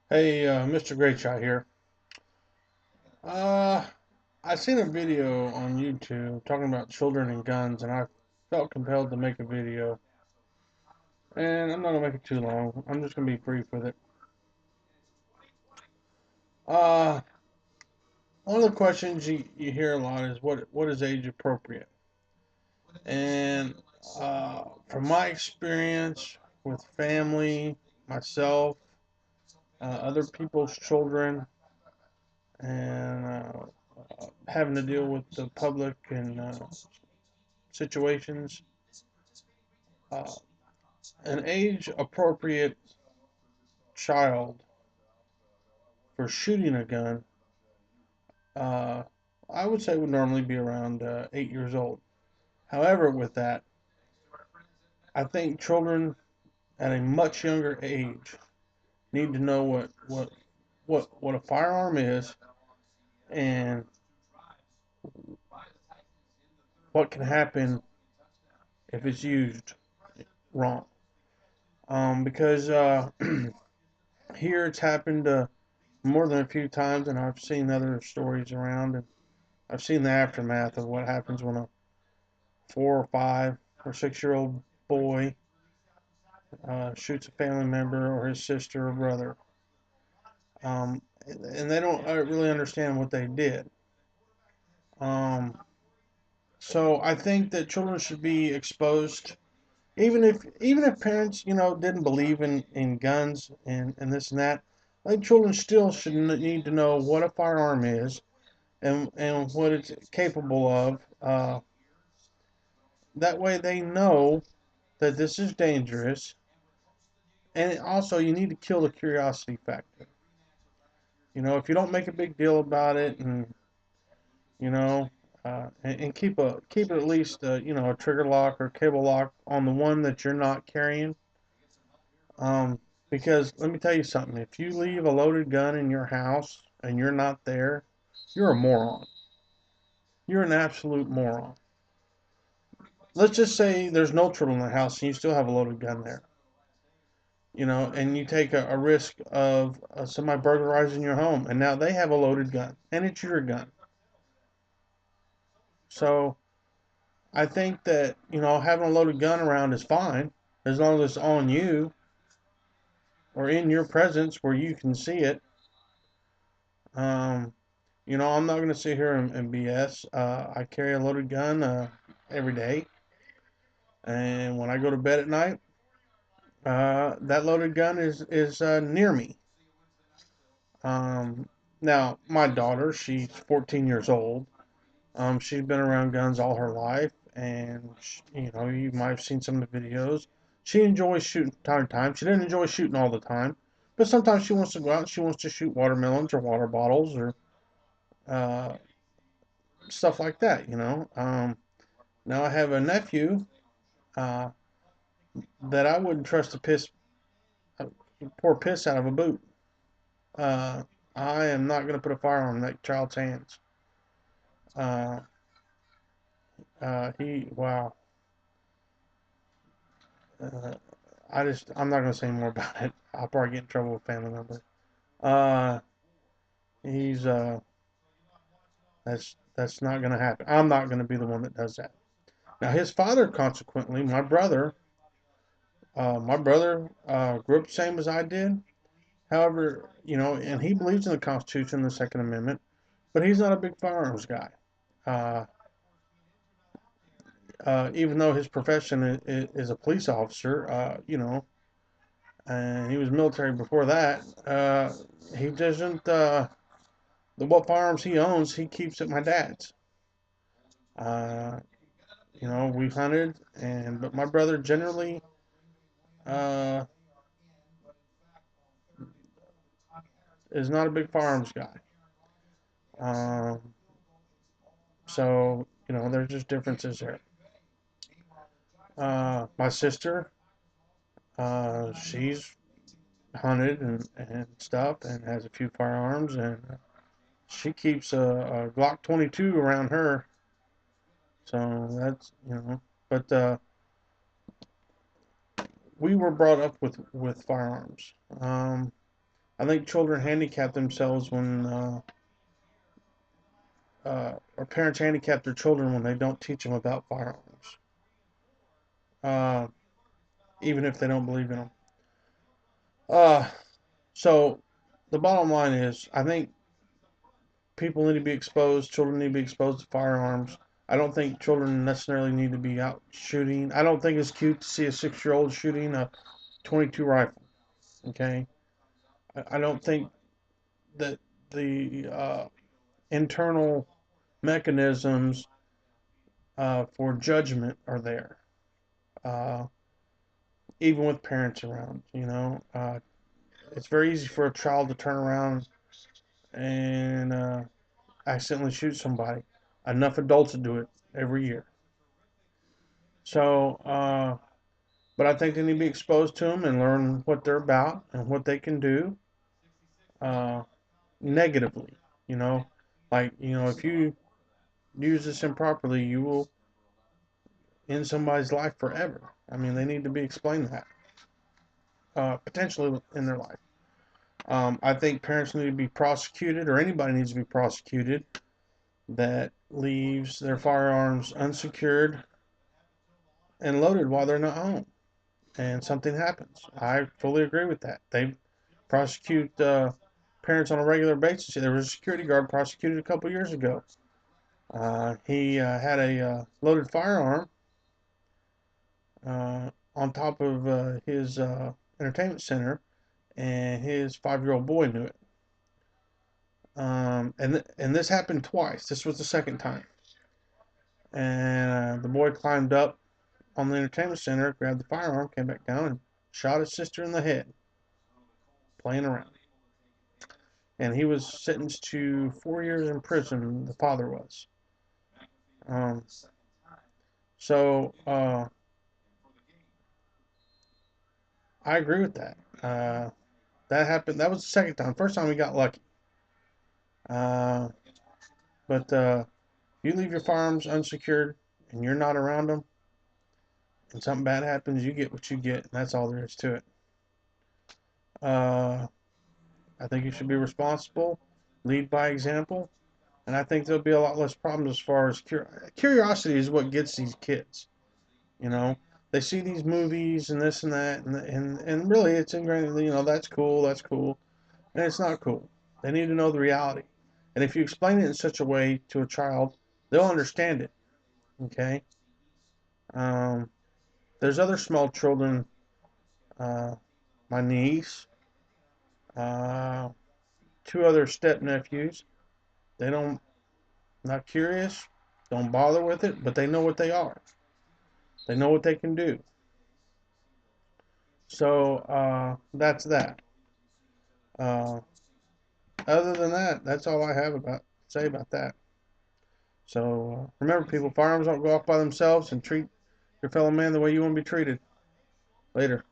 Hey, Mrgreatshot here. Uh, I seen a video on YouTube talking about children and guns, and I felt compelled to make a video. And I'm not gonna make it too long. I'm just gonna be brief with it. Uh, One of the questions you hear a lot is what is age appropriate? And from my experience with family, myself, other people's children, and having to deal with the public and situations. Uh, an age appropriate child for shooting a gun, uh, I would say would normally be around 8 years old. However, with that, I think children at a much younger age need to know what a firearm is and what can happen if it's used wrong. Because here it's happened more than a few times, and I've seen other stories around, and I've seen the aftermath of what happens when a 4 or 5 or 6 year old boy shoots a family member or his sister or brother. And they don't really understand what they did. Um, so I think that children should be exposed, even if parents, didn't believe in guns and this and that. I think children still should need to know what a firearm is and what it's capable of. That way they know that this is dangerous. And also, you need to kill the curiosity factor. If you don't make a big deal about it, and you know, and keep at least a trigger lock or cable lock on the one that you're not carrying. Um, because let me tell you something: if you leave a loaded gun in your house and you're not there, you're a moron. You're an absolute moron. Let's just say there's no children in the house and you still have a loaded gun there. And you take a risk of somebody burglarizing your home, and now they have a loaded gun, and it's your gun. So I think that having a loaded gun around is fine as long as it's on you or in your presence where you can see it. Um, I'm not going to sit here and BS. I carry a loaded gun every day, and when I go to bed at night, that loaded gun is near me. Um, Now my daughter, she's 14 years old. She's been around guns all her life, and you might have seen some of the videos. She enjoys shooting from time to time. She doesn't enjoy shooting all the time, but sometimes she wants to go out and she wants to shoot watermelons or water bottles or uh, stuff like that. Now I have a nephew uh, that I wouldn't trust to uh, pour piss out of a boot. Uh, I am not going to put a firearm in that child's hands. Uh, wow. Uh, I'm not gonna say more about it. I'll probably get in trouble with family members. Uh, he's that's not gonna happen. I'm not gonna be the one that does that. Now his father, consequently, my brother grew up the same as I did. However, and he believes in the Constitution, the Second Amendment, but he's not a big firearms guy. Uh, even though his profession is a police officer, and he was military before that, he doesn't. What firearms he owns, he keeps at my dad's. Uh, we hunted, but my brother generally uh, is not a big firearms guy. Um, so there's just differences there. My sister, she's hunted and stuff, and has a few firearms, and she keeps a Glock 22 around her. So but we were brought up with firearms. I think children handicap themselves when, or parents handicap their children when they don't teach them about firearms, uh, even if they don't believe in them. Uh, so the bottom line is, I think people need to be exposed. Children need to be exposed to firearms. I don't think children necessarily need to be out shooting. I don't think it's cute to see a 6-year-old shooting a 22 rifle. Okay, I don't think that the internal mechanisms for judgment are there, uh, even with parents around. It's very easy for a child to turn around and accidentally shoot somebody. Enough adults do it every year. So, but I think they need to be exposed to them and learn what they're about and what they can do uh, negatively. You know, if you use this improperly, you will end somebody's life forever. I mean, they need to be explained that potentially in their life. I think parents need to be prosecuted, or anybody needs to be prosecuted that leaves their firearms unsecured and loaded while they're not home, and something happens. I fully agree with that. They prosecute parents on a regular basis. There was a security guard prosecuted a couple years ago. He had a loaded firearm on top of his entertainment center, and his 5-year-old boy knew it. And this happened twice. This was the second time. And the boy climbed up on the entertainment center, grabbed the firearm, came back down, and shot his sister in the head, playing around. And he was sentenced to 4 years in prison. The father was. Um, so I agree with that. That happened. That was the second time. First time we got lucky. Uh, but you leave your firearms unsecured and you're not around them, and something bad happens, you get what you get, and that's all there is to it. Uh, I think you should be responsible, lead by example, and I think there'll be a lot less problems as far as curiosity is what gets these kids. You know, they see these movies and this and that, and really it's ingrained. That's cool, that's cool, and it's not cool. They need to know the reality, and if you explain it in such a way to a child, they'll understand it. Okay. Um, there's other small children. Uh, my niece, uh, two other step nephews. They don't Not curious, don't bother with it, but they know what they are. They know what they can do. So that's that. Uh, Other than that, that's all I have about say about that. So remember, people, firearms don't go off by themselves, and treat your fellow man the way you want to be treated. Later.